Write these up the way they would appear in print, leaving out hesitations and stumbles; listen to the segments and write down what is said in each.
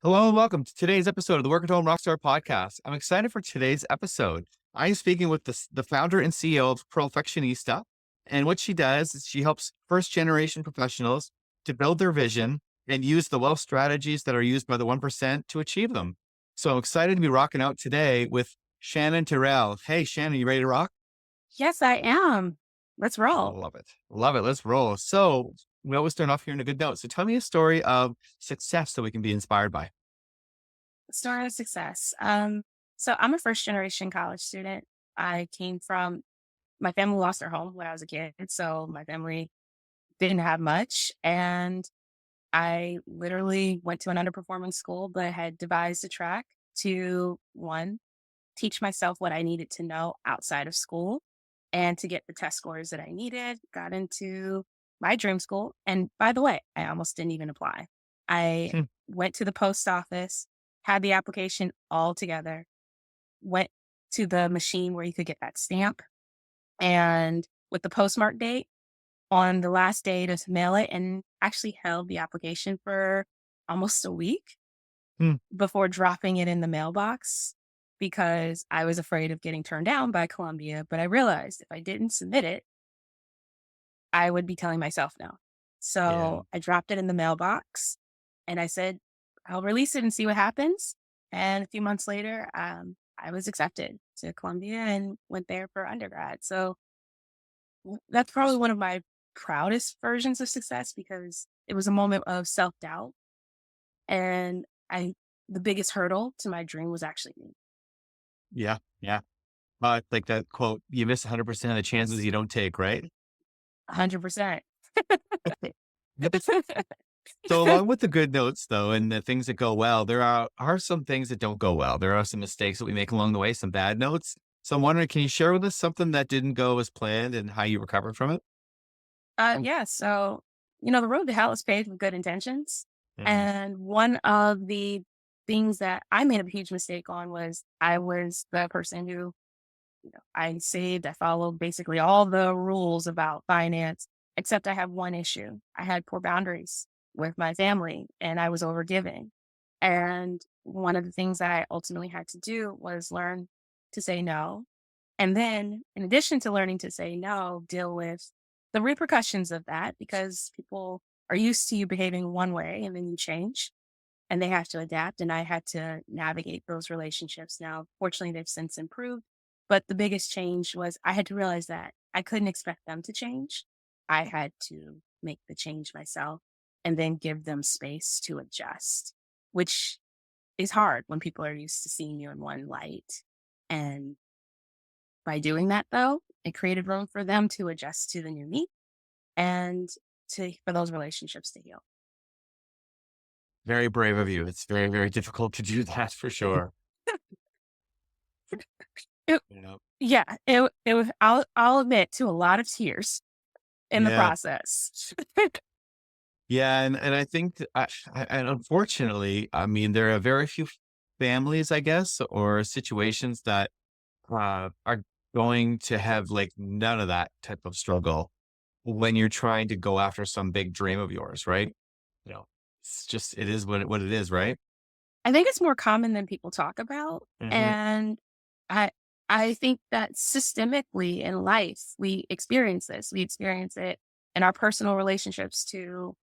Hello and welcome to today's episode of the Work at Home Rockstar Podcast. I'm excited for today's episode. I am speaking with the founder and CEO of Pearlfectionista. And what she does is she helps first generation professionals to build their vision and use the wealth strategies that are used by the 1% to achieve them. So I'm excited to be rocking out today with Shanan Terale. Hey, Shannon, you ready to rock? Yes, I am. Let's roll. Love it. Love it. Let's roll. So we always start off here in a good note. So tell me a story of success that we can be inspired by. Story of success. So I'm a first generation college student. I came from my family lost their home when I was a kid. So my family didn't have much. And I literally went to an underperforming school, but had devised a track to one, teach myself what I needed to know outside of school and to get the test scores that I needed, got into my dream school. And by the way, I almost didn't even apply. I Hmm. went to the post office, had the application all together, went to the machine where you could get that stamp, and with the postmark date on the last day to mail it, and actually held the application for almost a week Hmm. before dropping it in the mailbox because I was afraid of getting turned down by Columbia. But I realized if I didn't submit it, I would be telling myself no. Yeah. So I dropped it in the mailbox and I said, I'll release it and see what happens. And a few months later, I was accepted to Columbia and went there for undergrad. So that's probably one of my proudest versions of success because it was a moment of self doubt. And the biggest hurdle to my dream was actually me. Yeah. Yeah. Like that quote, you miss 100% of the chances you don't take, right? 100%. Yep. So along with the good notes though, and the things that go well, there are some things that don't go well. There are some mistakes that we make along the way, some bad notes. So I'm wondering, can you share with us something that didn't go as planned and how you recovered from it? Yeah. So, the road to hell is paved with good intentions. Mm. And one of the things that I made a huge mistake on was I was the person who, I saved, I followed basically all the rules about finance, except I have one issue. I had poor boundaries with my family and I was overgiving. And one of the things that I ultimately had to do was learn to say no. And then, in addition to learning to say no, deal with the repercussions of that because people are used to you behaving one way and then you change and they have to adapt. And I had to navigate those relationships. Now, fortunately, they've since improved. But the biggest change was I had to realize that I couldn't expect them to change. I had to make the change myself and then give them space to adjust, which is hard when people are used to seeing you in one light. And by doing that, though, it created room for them to adjust to the new me and for those relationships to heal. Very brave of you. It's very, very difficult to do that for sure. It, You know? yeah, it was. I'll admit to a lot of tears in the Yeah. process. Yeah. And I think, and unfortunately, I mean, there are very few families, I guess, or situations that are going to have like none of that type of struggle when you're trying to go after some big dream of yours, right? You know, it's just, it is what it is, right? I think it's more common than people talk about, Hmm. and I I think that systemically in life we experience this. We experience it in our personal relationships to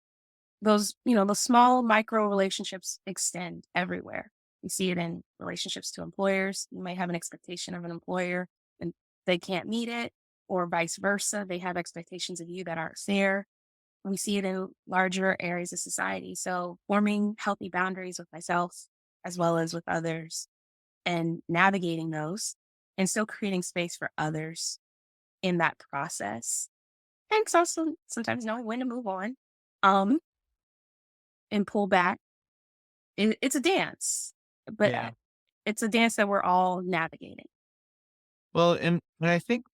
those, the small micro relationships extend everywhere. You see it in relationships to employers. You might have an expectation of an employer and they can't meet it, or vice versa. They have expectations of you that aren't fair. We see it in larger areas of society. So forming healthy boundaries with myself as well as with others and navigating those and still creating space for others in that process. And it's also sometimes knowing when to move on. Um, and pull back. It's a dance, but Yeah. it's a dance that we're all navigating. Well, and I think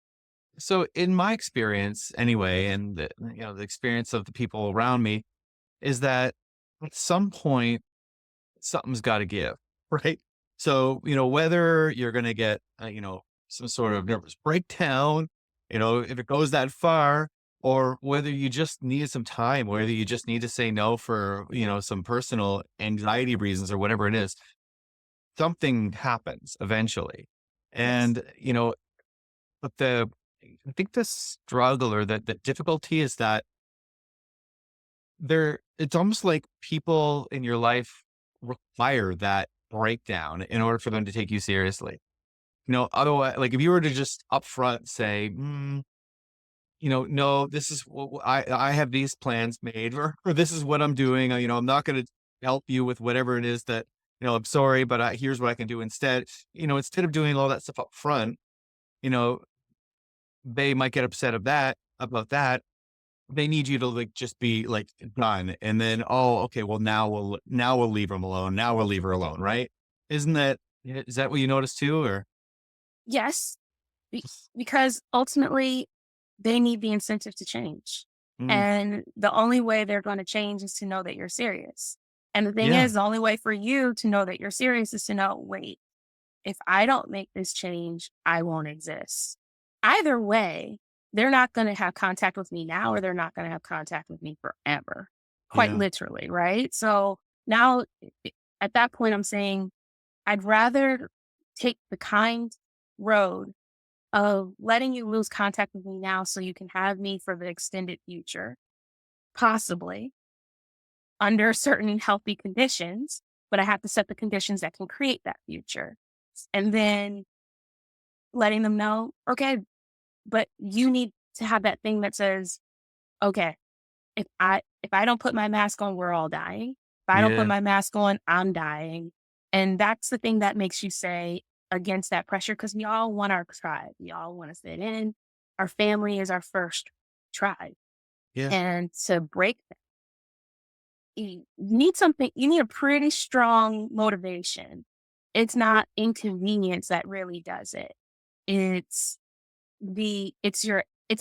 so in my experience anyway, and the experience of the people around me is that at some point something's got to give, right? So, whether you're going to get, some sort of nervous breakdown, if it goes that far, or whether you just needed some time, whether you just need to say no for, some personal anxiety reasons or whatever it is, something happens eventually. Yes. And, but I think the struggle or the difficulty is that it's almost like people in your life require that breakdown in order for them to take you seriously. Otherwise, like if you were to just upfront say, no, this is what I have these plans made, or this is what I'm doing. I'm not going to help you with whatever it is that, I'm sorry, but here's what I can do instead. Instead of doing all that stuff up front, you know, they might get upset about that. They need you to like just be like done. And then, oh, okay, well now we'll leave them alone. Now we'll leave her alone. Right. Is that what you noticed too? Or, Yes, because ultimately they need the incentive to change. mm, And the only way they're going to change is to know that you're serious. And the thing yeah, is, the only way for you to know that you're serious is to know, wait, if I don't make this change, I won't exist. Either way, they're not going to have contact with me now, or they're not going to have contact with me forever, quite yeah, literally. Right. So now at that point, I'm saying I'd rather take the kind road of letting you lose contact with me now so you can have me for the extended future, possibly under certain healthy conditions, but I have to set the conditions that can create that future. And then letting them know, okay, but you need to have that thing that says, okay, if I don't put my mask on, we're all dying. If I don't put yeah, my mask on, I'm dying. And that's the thing that makes you say against that pressure, because we all want our tribe. We all want to fit in. Our family is our first tribe. yeah, And to break that, you need something, you need a pretty strong motivation. It's not inconvenience that really does it. It's it's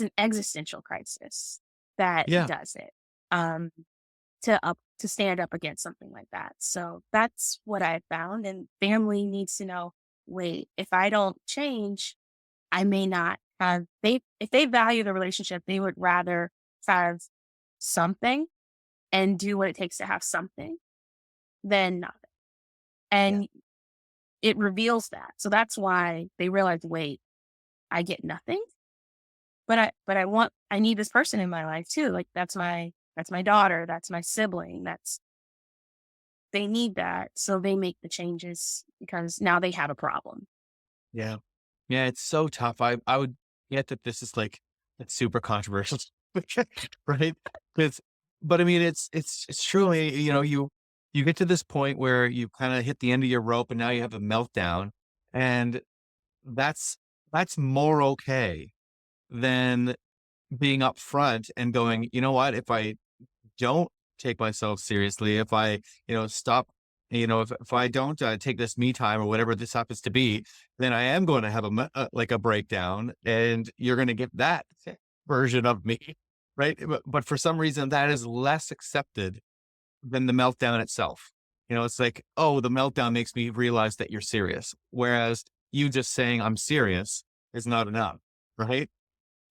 an existential crisis that yeah, does it. Um, to stand up against something like that. So that's what I found. And family needs to know, wait, if I don't change, I may not have they if they value the relationship, they would rather have something and do what it takes to have something than nothing. yeah, And it reveals that. So that's why they realize, wait, I get nothing, but I need this person in my life too. Like that's my daughter, that's my sibling, that's they need that, so they make the changes because now they have a problem. yeah. Yeah, it's so tough. I would get that this is like it's super controversial, right? It's but I mean it's truly, you get to this point where you kind of hit the end of your rope and now you have a meltdown, and that's that's more okay than being upfront and going, you know what, if I don't take myself seriously, if I, stop, if I don't take this me time or whatever this happens to be, then I am going to have like a breakdown, and you're going to get that version of me. Right. But for some reason, that is less accepted than the meltdown itself. It's like, oh, the meltdown makes me realize that you're serious. Whereas you just saying I'm serious is not enough. Right.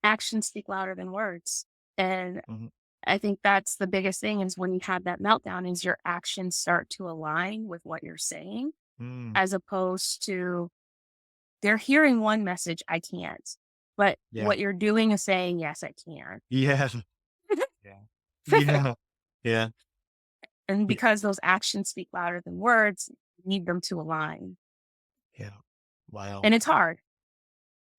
Actions speak louder than words, and Mhm. I think that's the biggest thing is when you have that meltdown is your actions start to align with what you're saying, Mm, as opposed to they're hearing one message, "I can't," but yeah. what you're doing is saying, "Yes, I can." Yeah. Yeah. Yeah. Yeah. And Yeah. because those actions speak louder than words, you need them to align, Yeah. Wow. and it's hard.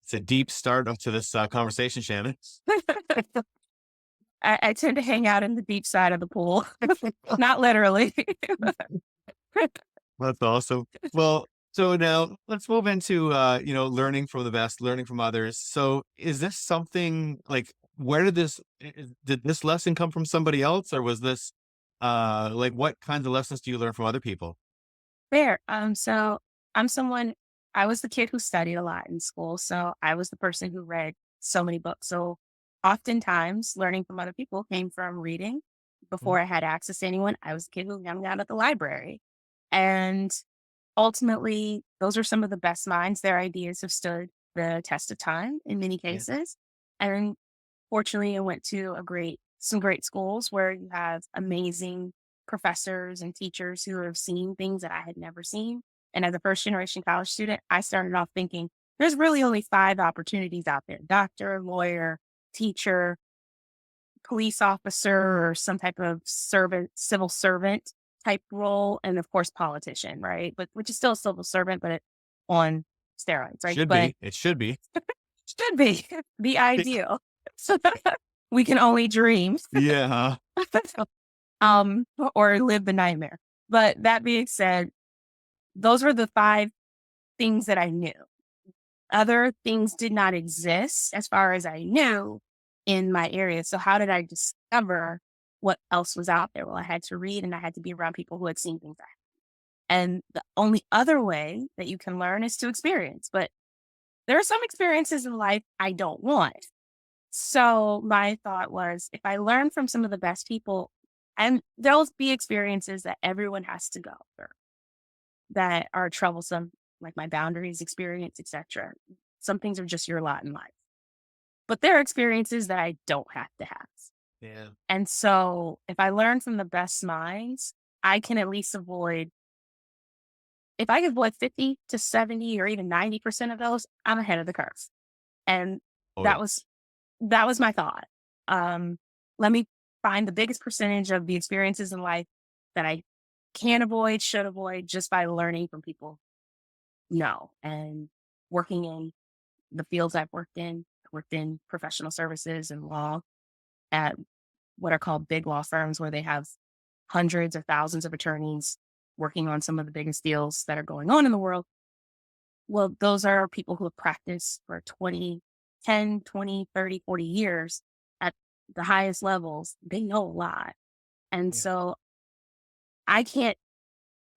It's a deep start up to this conversation, Shannon. I tend to hang out in the deep side of the pool, not literally. That's awesome. Well, so now let's move into learning from the best, learning from others. So is this something like where did this lesson come from somebody else, or was this like what kinds of lessons do you learn from other people? Fair. So I'm someone I was the kid who studied a lot in school. So I was the person who read so many books. So oftentimes learning from other people came from reading. Mm, Before I had access to anyone, I was a kid who hung out at the library. And ultimately, those are some of the best minds. Their ideas have stood the test of time in many yeah. cases. And Fortunately, I went to some great schools where you have amazing professors and teachers who have seen things that I had never seen. And as a first generation college student, I started off thinking there's really only 5 opportunities out there: doctor, lawyer, teacher, police officer, or some type of civil servant type role, and of course, politician, right? But which is still a civil servant, but on steroids, right? Should But be. It should be. should be the ideal. We can only dream, Yeah. um, or live the nightmare. But that being said, those were the 5 things that I knew. Other things did not exist as far as I knew in my area. So how did I discover what else was out there? Well, I had to read and I had to be around people who had seen things. And the only other way that you can learn is to experience. But there are some experiences in life I don't want. So my thought was, if I learn from some of the best people, and there'll be experiences that everyone has to go through that are troublesome, like my boundaries experience, etc. Some things are just your lot in life. But there are experiences that I don't have to have. Yeah. And so if I learn from the best minds, I can at least avoid, if I can avoid 50 to 70 or even 90% of those, I'm ahead of the curve. And Oh, yeah. that was my thought. Let me find the biggest percentage of the experiences in life that I can avoid, should avoid, just by learning from people. No. And working in the fields I've worked in professional services and law at what are called big law firms, where they have hundreds or thousands of attorneys working on some of the biggest deals that are going on in the world. Well, those are people who have practiced for 10, 20, 30, 40 years at the highest levels. They know a lot. And Yeah. so I can't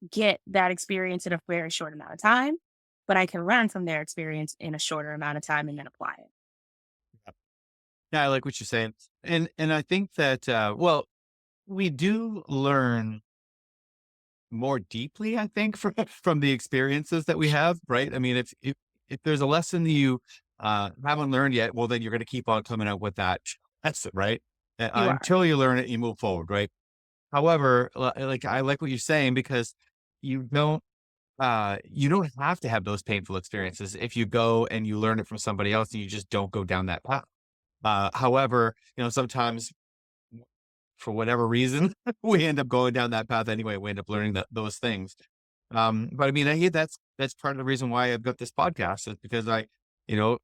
get that experience in a very short amount of time, but I can learn from their experience in a shorter amount of time and then apply it. Yeah, I like what you're saying. And I think that well, we do learn more deeply, I think, from the experiences that we have, right? I mean, if there's a lesson that you haven't learned yet, well, then you're going to keep on coming out with that lesson, right? You are. Until you learn it, you move forward, right? However, like I like what you're saying, because you don't you don't have to have those painful experiences if you go and you learn it from somebody else and you just don't go down that path. However, sometimes for whatever reason, we end up going down that path anyway. We end up learning those things. But I mean, I hear that's part of the reason why I've got this podcast, is because you know,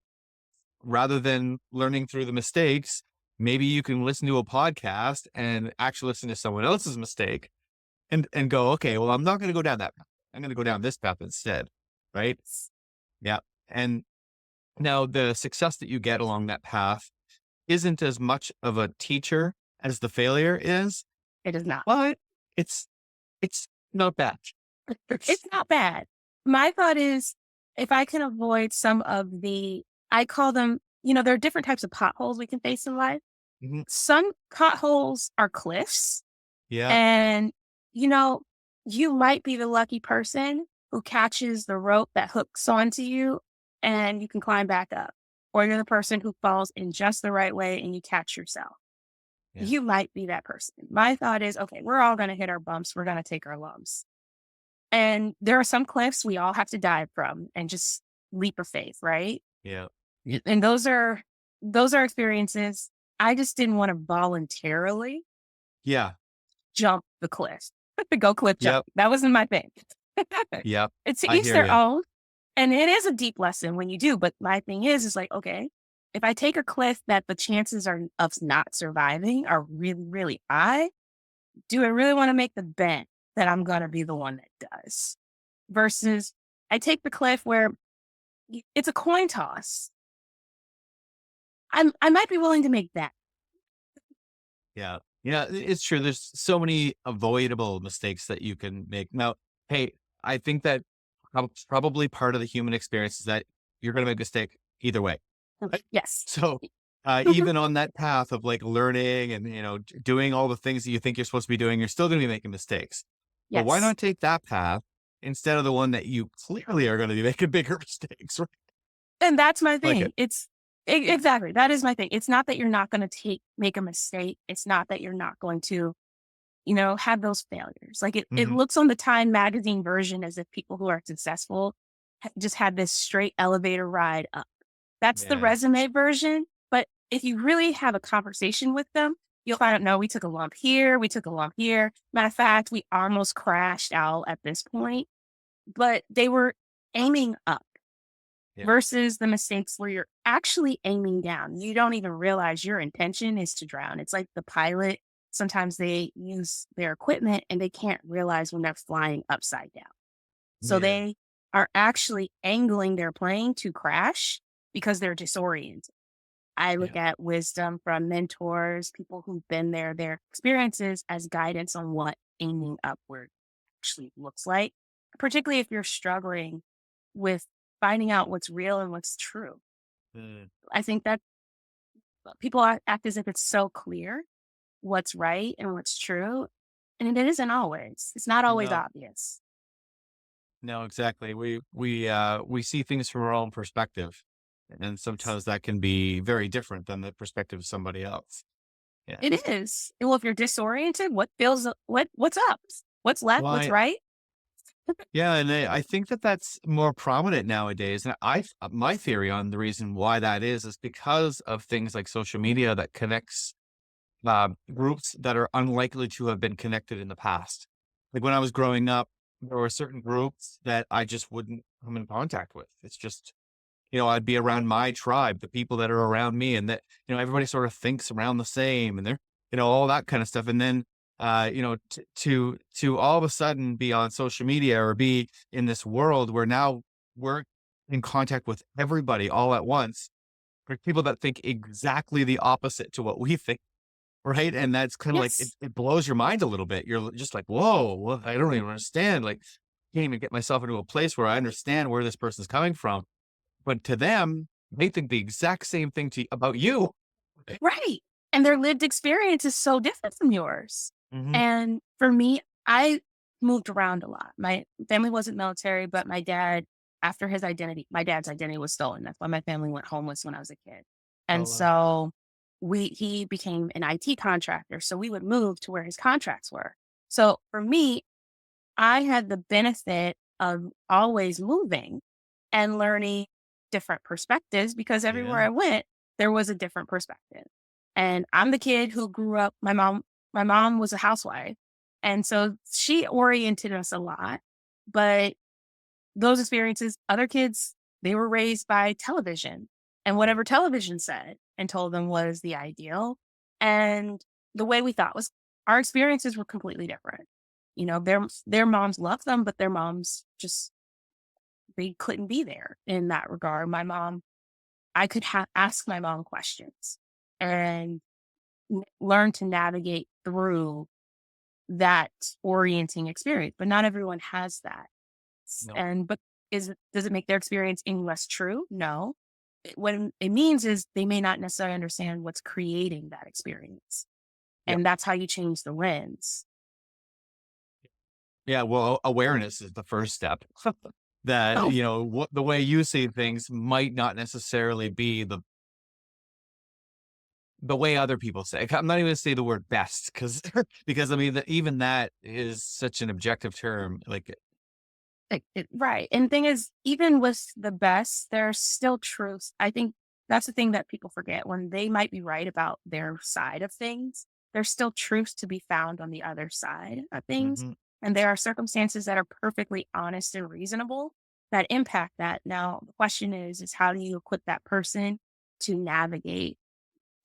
rather than learning through the mistakes, maybe you can listen to a podcast and actually listen to someone else's mistake and go, okay, well, I'm not going to go down that path. I'm going to go down this path instead. Right. Yeah. And now the success that you get along that path isn't as much of a teacher as the failure is, It is not. but it's it's not bad. It's not bad. My thought is, if I can avoid some of I call them, there are different types of potholes we can face in life. Mhm. Some potholes are cliffs, Yeah, and, you know, you might be the lucky person who catches the rope that hooks onto you and you can climb back up. Or you're the person who falls in just the right way and you catch yourself. yeah, You might be that person. My thought is, okay, we're all going to hit our bumps. We're going to take our lumps. And there are some cliffs we all have to dive from and just leap of faith, right? yeah, And those are experiences. I just didn't want to voluntarily yeah, jump the cliff, go cliff jump. yep, That wasn't my thing. yep. It's to I each hear their you. own. And it is a deep lesson when you do. But my thing is like, okay, if I take a cliff that the chances are of not surviving are really, really high, do I really want to make the bet that I'm going to be the one that does? Versus I take the cliff where it's a coin toss. I might be willing to make that. Yeah, yeah. It's true. There's so many avoidable mistakes that you can make. Now, hey, I think that probably part of the human experience is that you're going to make a mistake either way. Right? Yes. So, even on that path of like learning and doing all the things that you think you're supposed to be doing, you're still going to be making mistakes. But why Yes. not take that path instead of the one that you clearly are going to be making bigger mistakes? Right? And that's my Like thing. it. Exactly. That is my thing. It's not that you're not going to make a mistake. It's not that you're not going to, have those failures. Like it Hmm. looks on the Time magazine version as if people who are successful just had this straight elevator ride up. That's the Yeah. resume version. But if you really have a conversation with them, you'll find out, no, we took a lump here. We took a lump here. Matter of fact, we almost crashed out at this point, but they were aiming up Yeah. versus the mistakes where you're actually aiming down. You don't even realize your intention is to drown. It's like the pilot. Sometimes they use their equipment and they can't realize when they're flying upside down. So Yeah. they are actually angling their plane to crash because they're disoriented. I look Yeah. at wisdom from mentors, people who've been there, their experiences as guidance on what aiming upward actually looks like, particularly if you're struggling with finding out what's real and what's true. Mm. I think that people act as if it's so clear what's right and what's true. And it isn't always. It's not always No. obvious. No, exactly. We see things from our own perspective, and sometimes that can be very different than the perspective of somebody else. Yeah. It is. Well, if you're disoriented, what's up? What's left? Well, What's right? yeah, and I think that that's more prominent nowadays. And my theory on the reason why that is because of things like social media that connects groups that are unlikely to have been connected in the past. Like when I was growing up, there were certain groups that I just wouldn't come in contact with. It's just, I'd be around my tribe, the people that are around me, and that, everybody sort of thinks around the same and they're, all that kind of stuff. And then, to all of a sudden be on social media or be in this world where now we're in contact with everybody all at once, for people that think exactly the opposite to what we think. Right? And that's kinda like Yes. it blows your mind a little bit. You're just like, "Whoa, well, I don't even understand." Like, can't even get myself into a place where I understand where this person's coming from. But to them, they think the exact same thing about you. Right. And their lived experience is so different from yours. Mhm. And for me, I moved around a lot. My family wasn't military, but after my dad's identity was stolen. That's why my family went homeless when I was a kid. Oh, And wow. so he became an IT contractor. So we would move to where his contracts were. So for me, I had the benefit of always moving and learning different perspectives because everywhere Yeah. I went, there was a different perspective. And I'm the kid who grew up, my mom was a housewife. And so she oriented us a lot. But those experiences, other kids, they were raised by television and Yeah. whatever television said and told them was the ideal. And the way we thought was our experiences were completely different. Their moms loved them, but their moms just they couldn't be there in that regard. My mom, I could ask my mom questions and learn to navigate through that orienting experience, but not everyone has that. No. But does it make their experience any less true? No. What it means is they may not necessarily understand what's creating that experience. Yep. And that's how you change the lens. Yeah, well, awareness is the first step. That, Oh, what the way you see things might not necessarily be the way other people say. I'm not even gonna say the word best because because I mean that even that is such an objective term. Like, right. And thing is, even with the best, there's still truths. I think that's the thing that people forget when they might be right about their side of things. There's still truths to be found on the other side of things. mhm, And there are circumstances that are perfectly honest and reasonable that impact that. Now, the question is how do you equip that person to navigate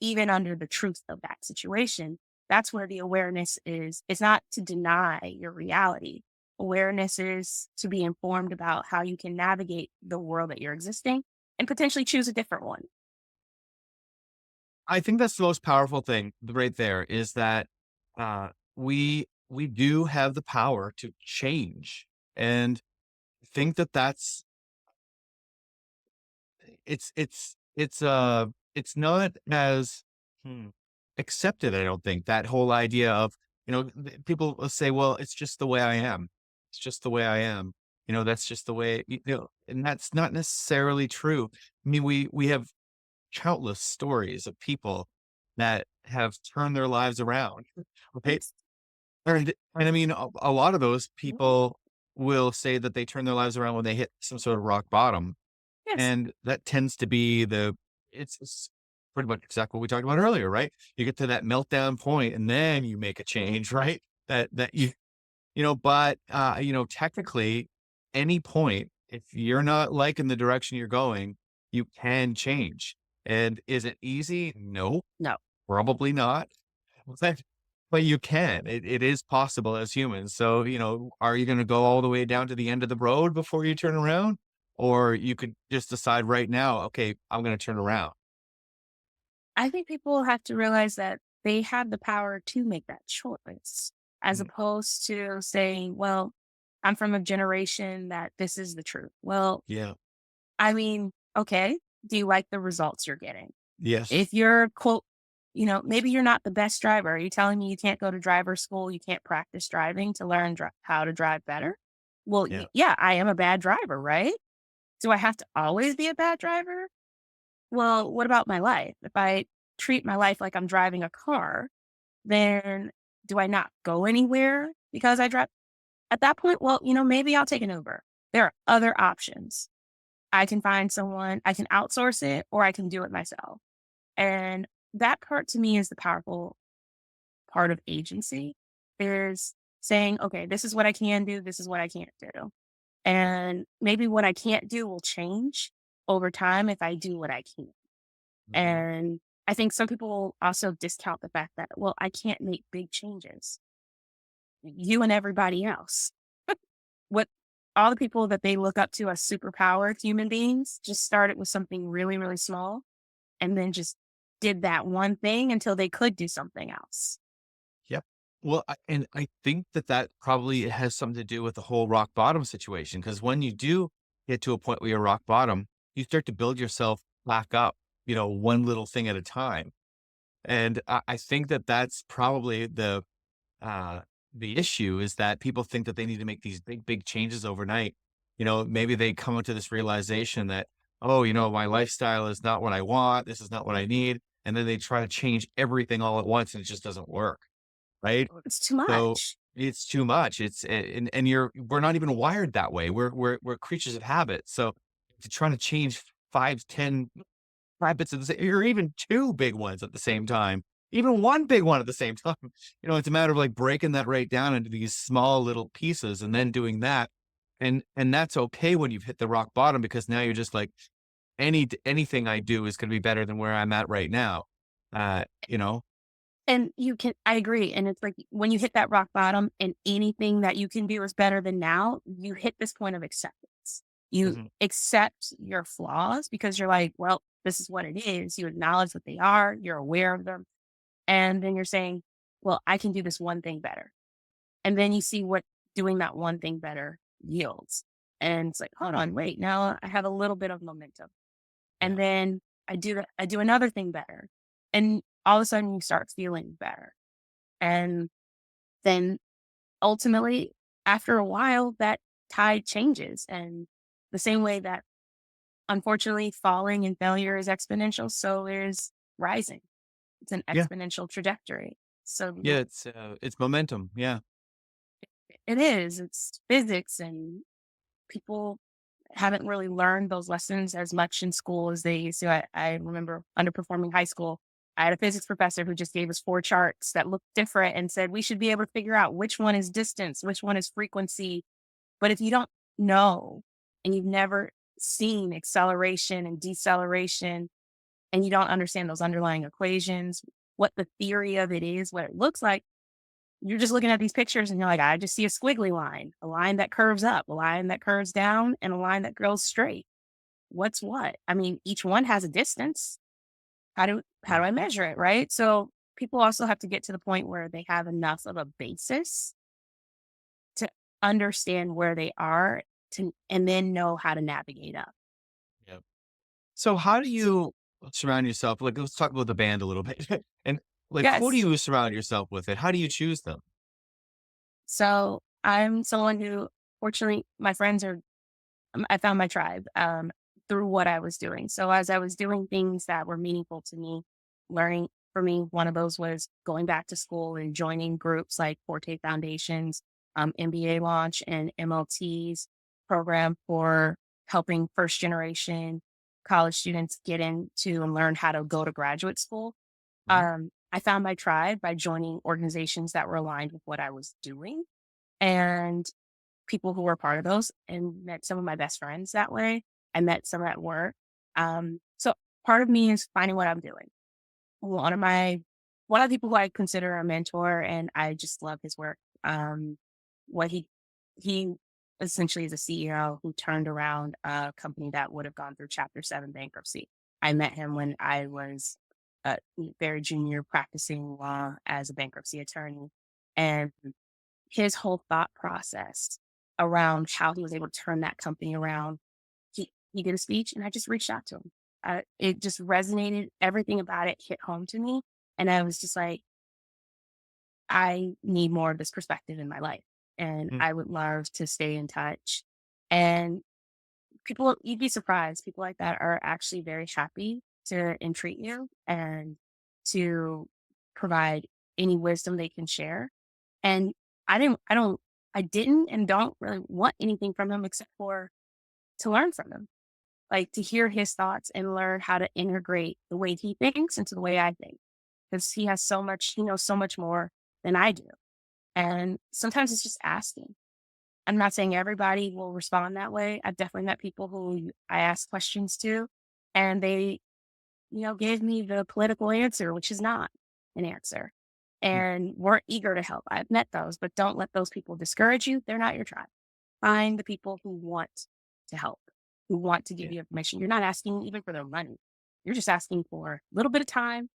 even under the truth of that situation? That's where the awareness is. It's not to deny your reality. Awareness is to be informed about how you can navigate the world that you're existing and potentially choose a different one. I think that's the most powerful thing right there is that we do have the power to change and think that that's it's not as hmm, accepted. I don't think that whole idea of people will say, well, it's just the way I am. It's just the way I am. That's just the way and that's not necessarily true. I mean, we have countless stories of people that have turned their lives around, right? Yes. And I mean, a lot of those Mhm. people will say that they turn their lives around when they hit some sort of rock bottom. Yes. And that tends to be it's pretty much exactly what we talked about earlier, right? You get to that meltdown point and then you make a change, right? That but technically any point, if you're not liking the direction you're going, you can change. And is it easy? No, No. probably not. But but you can. It is possible as humans. So, are you going to go all the way down to the end of the road before you turn around? Or you could just decide right now, okay, I'm going to turn around. I think people have to realize that they have the power to make that choice as Mhm. opposed to saying, well, I'm from a generation that this is the truth. Well, Yeah. I mean, okay, do you like the results you're getting? Yes. If you're quote, maybe you're not the best driver. Are you telling me you can't go to driver school? You can't practice driving to learn how to drive better? Well, Yeah. yeah, I am a bad driver, right? Do I have to always be a bad driver? Well, what about my life? If I treat my life like I'm driving a car, then do I not go anywhere because I drive? At that point, well, maybe I'll take an Uber. There are other options. I can find someone, I can outsource it, or I can do it myself. And that part to me is the powerful part of agency is saying, okay, this is what I can do, this is what I can't do. And maybe what I can't do will change over time if I do what I can. Mhm. And I think some people also discount the fact that, well, I can't make big changes. You and everybody else. What all the people that they look up to as superpowered human beings just started with something really, really small and then just did that one thing until they could do something else. Yep. Well, and I think that probably has something to do with the whole rock bottom situation. Because when you do get to a point where you're rock bottom, you start to build yourself back up, one little thing at a time. And I think that that's probably uh, the issue is that people think that they need to make these big, big changes overnight. Maybe they come into this realization that, oh, my lifestyle is not what I want. This is not what I need. And then they try to change everything all at once and it just doesn't work. Right. It's too So much. it's too much. And we're not even wired that way. We're creatures of habit. So to try to change 5 bits of the same, or even two big ones at the same time, even one big one at the same time. It's a matter of like breaking that right down into these small little pieces and then doing that. And that's okay when you've hit the rock bottom because now you're just like anything I do is going to be better than where I'm at right now. Uh, you know, And I agree. And it's like when you hit that rock bottom and anything that you can do is better than now, you hit this point of acceptance. You Mhm. accept your flaws because you're like, well, this is what it is. You acknowledge what they are, you're aware of them. And then you're saying, well, I can do this one thing better. And then you see what doing that one thing better yields. And it's like, hold on, wait, now I have a little bit of momentum. Yeah. And then I do another thing better. And all of a sudden you start feeling better. And then ultimately, after a while, that tide changes. And the same way that unfortunately falling and failure is exponential, so is rising. It's an Yeah. exponential trajectory. So Yeah. It's momentum. Yeah. it is. It's physics, and people haven't really learned those lessons as much in school as they used to. I remember underperforming high school. I had a physics professor who just gave us four charts that looked different and said we should be able to figure out which one is distance, which one is frequency. But if you don't know and you've never seen acceleration and deceleration and you don't understand those underlying equations, what the theory of it is, what it looks like, you're just looking at these pictures and you're like, I just see a squiggly line, a line that curves up, a line that curves down, and a line that goes straight. What's what? I mean, each one has a distance. How do I Mhm. measure it, right? So people also have to get to the point where they have enough of a basis to understand where they are to and then know how to navigate up. Yeah. So how do you surround yourself? Like, let's talk about the band a little bit. And like, who do Yes. you surround yourself with? And how do you choose them? So I'm someone who fortunately my friends are I found my tribe. through what I was doing. So as I was doing things that were meaningful to me, learning for me, one of those was going back to school and joining groups like Forte Foundations, MBA Launch, and MLT's program for helping first generation college students get into and learn how to go to graduate school. Mhm. I found my tribe by joining organizations that were aligned with what I was doing and people who were part of those, and met some of my best friends that way. I met some at work. So part of me is finding what I'm doing. One of my one of the people who I consider a mentor, and I just love his work. What he essentially is a CEO who turned around a company that would have gone through Chapter 7 bankruptcy. I met him when I was very junior practicing law as a bankruptcy attorney, and his whole thought process around how he was able to turn that company around. He did a speech, and I just reached out to him. It just resonated. Everything about it hit home to me, and I was just like, I need more of this perspective in my life, and Mm. I would love to stay in touch. And people, you'd be surprised. People like that are actually very happy to entreat you and to provide any wisdom they can share. And I didn't and don't really want anything from him except for to learn from him, like to hear his thoughts and learn how to integrate the way he thinks into the way I think. Because he knows so much more than I do. And sometimes it's just asking. I'm not saying everybody will respond that way. I've definitely met people who I ask questions to, and they, gave me the political answer, which is not an answer. Mm. And weren't eager to help. I've met those, but don't let those people discourage you. They're not your tribe. Find the people who want to help, who want to give Yeah. you information. You're not asking even for their money. You're just asking for a little bit of time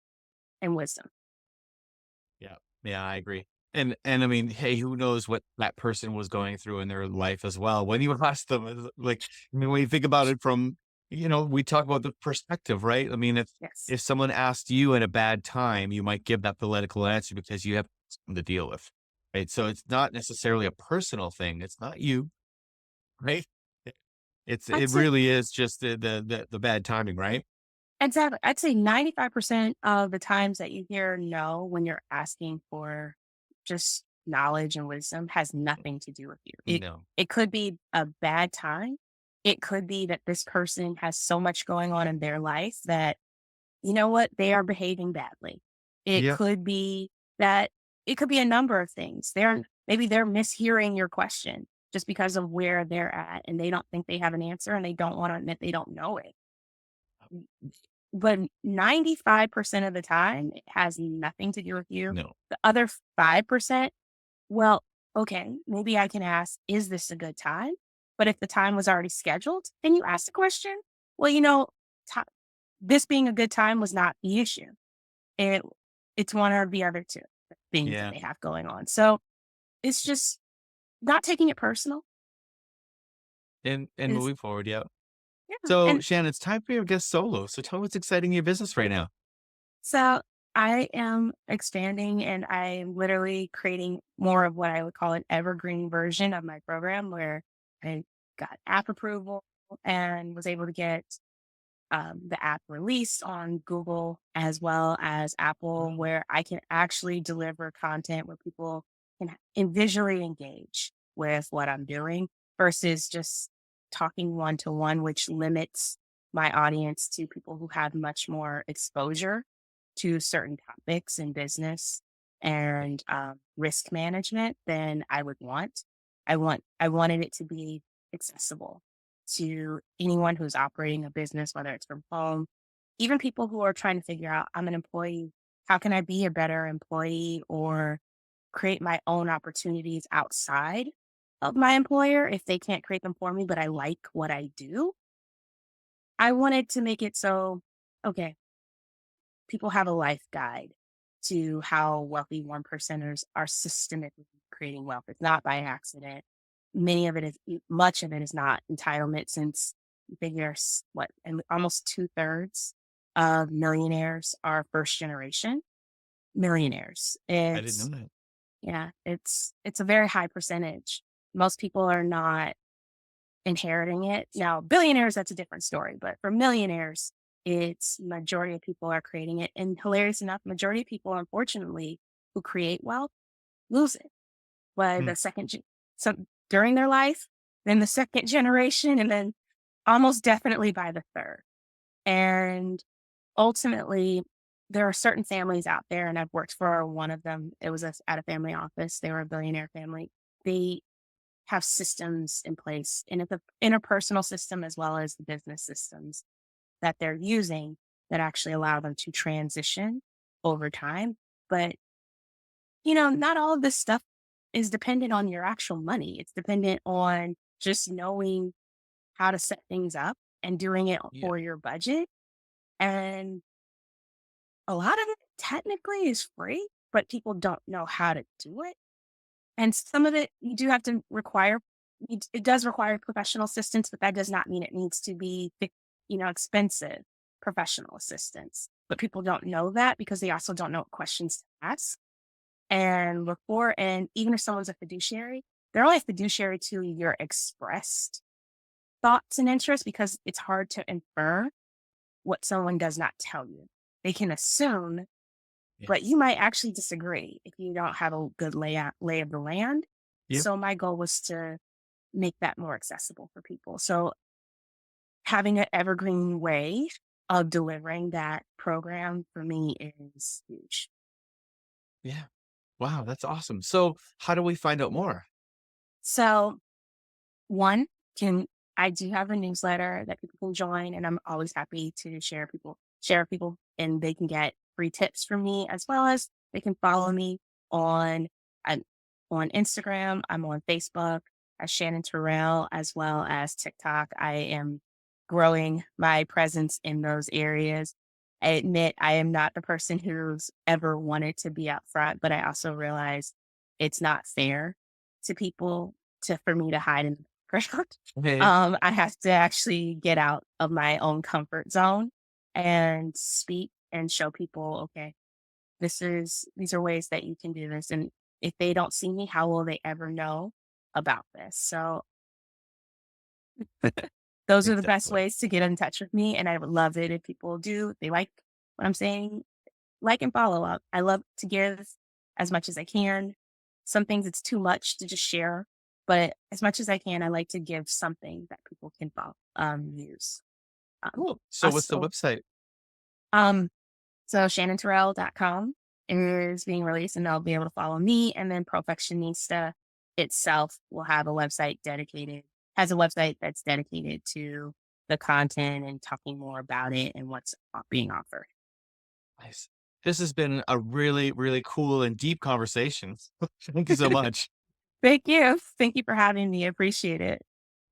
and wisdom. Yeah. Yeah, I agree. And I mean, hey, who knows what that person was going through in their life as well. When you ask them, like, I mean, when you think about it from, we talk about the perspective, right? I mean, Yes. if someone asked you in a bad time, you might give that political answer because you have something to deal with, right? So it's not necessarily a personal thing. It's not you, right? It I'd say really is just the bad timing, right? exactly. I'd say 95% of the times that you hear no when you're asking for just knowledge and wisdom has nothing to do with you. No. It could be a bad time. It could be that this person has so much going on in their life that, you know what, they are behaving badly. It Yep. could be that it could be a number of things. Maybe they're mishearing your question just because of where they're at and they don't think they have an answer and they don't want to admit they don't know it. But 95% of the time, it has nothing to do with you. No. The other 5%, well, okay, maybe I can ask, is this a good time? But if the time was already scheduled and you ask the question, well, ti this being a good time was not the issue. It it's one or the other two things that Yeah. they have going on. So it's just not taking it personal And is moving forward, yeah. yeah. So, And Shannon, it's time for your guest solo. So tell me what's exciting in your business right now. so I am expanding and I'm literally creating more of what I would call an evergreen version of my program where I got app approval and was able to get the app released on Google as well as Apple, where I can actually deliver content where people can visually engage with what I'm doing versus just talking one to one, which limits my audience to people who have much more exposure to certain topics in business and risk management than I would want. I wanted it to be accessible to anyone who's operating a business, whether it's from home, even people who are trying to figure out, I'm an employee. How can I be a better employee or create my own opportunities outside of my employer if they can't create them for me, but I like what I do? I wanted to make it so, okay, people have a life guide to how wealthy one percenters are systematically creating wealth. It's not by accident. Much of it is not entitlement since you figure what, and almost 2/3 of millionaires are first generation millionaires. I didn't know that. Yeah, it's a very high percentage. Most people are not inheriting it. Now, billionaires, that's a different story, but for millionaires, it's majority of people are creating it. And hilarious enough, majority of people, unfortunately, who create wealth lose it by Mm, the so during their life, then the second generation, and then almost definitely by the third. And ultimately, there are certain families out there, and I've worked for one of them. It was at a family office. They were a billionaire family. They have systems in place, and it's the interpersonal system as well as the business systems that they're using that actually allow them to transition over time. But, not all of this stuff is dependent on your actual money. It's dependent on just knowing how to set things up and doing it yeah. for your budget. And a lot of it technically is free, but people don't know how to do it. And some of it you do have to require it does require professional assistance, but that does not mean it needs to be expensive professional assistance. But people don't know that because they also don't know what questions to ask and look for. And even if someone's a fiduciary, they're only a fiduciary to your expressed thoughts and interests because it's hard to infer what someone does not tell you. They can assume, but you Yes. might actually disagree if you don't have a good lay of the land. Yep. So my goal was to make that more accessible for people. So having an evergreen way of delivering that program for me is huge. Yeah. Wow, that's awesome. So, how do we find out more? So one can I do have a newsletter that people can join, and I'm always happy to share people, and they can get free tips from me as well as they can follow me on I'm on Instagram. I'm on Facebook as Shanan Terale as well as TikTok. I am growing my presence in those areas. I admit I am not the person who's ever wanted to be out front, but I also realize it's not fair to people for me to hide in the background. Okay. I have to actually get out of my own comfort zone and speak and show people, okay, these are ways that you can do this. And if they don't see me, how will they ever know about this? So those are the best Exactly. ways to get in touch with me. And I would love it if people do, if they like what I'm saying, like and follow up. I love to give as much as I can. Some things it's too much to just share, but as much as I can, I like to give something that people can use. Um, Cool. So, what's the also, website? um, so shannonterrell.com is being released and they'll be able to follow me. And then Perfectionista itself will have has a website that's dedicated to the content and talking more about it and what's being offered. Nice. This has been a really, really cool and deep conversation. Thank you so much. Thank you. Thank you for having me. I appreciate it.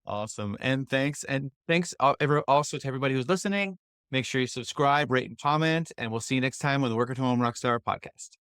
Awesome. And thanks also to everybody who's listening. Make sure you subscribe, rate, and comment. And we'll see you next time on the Work at Home Rockstar podcast.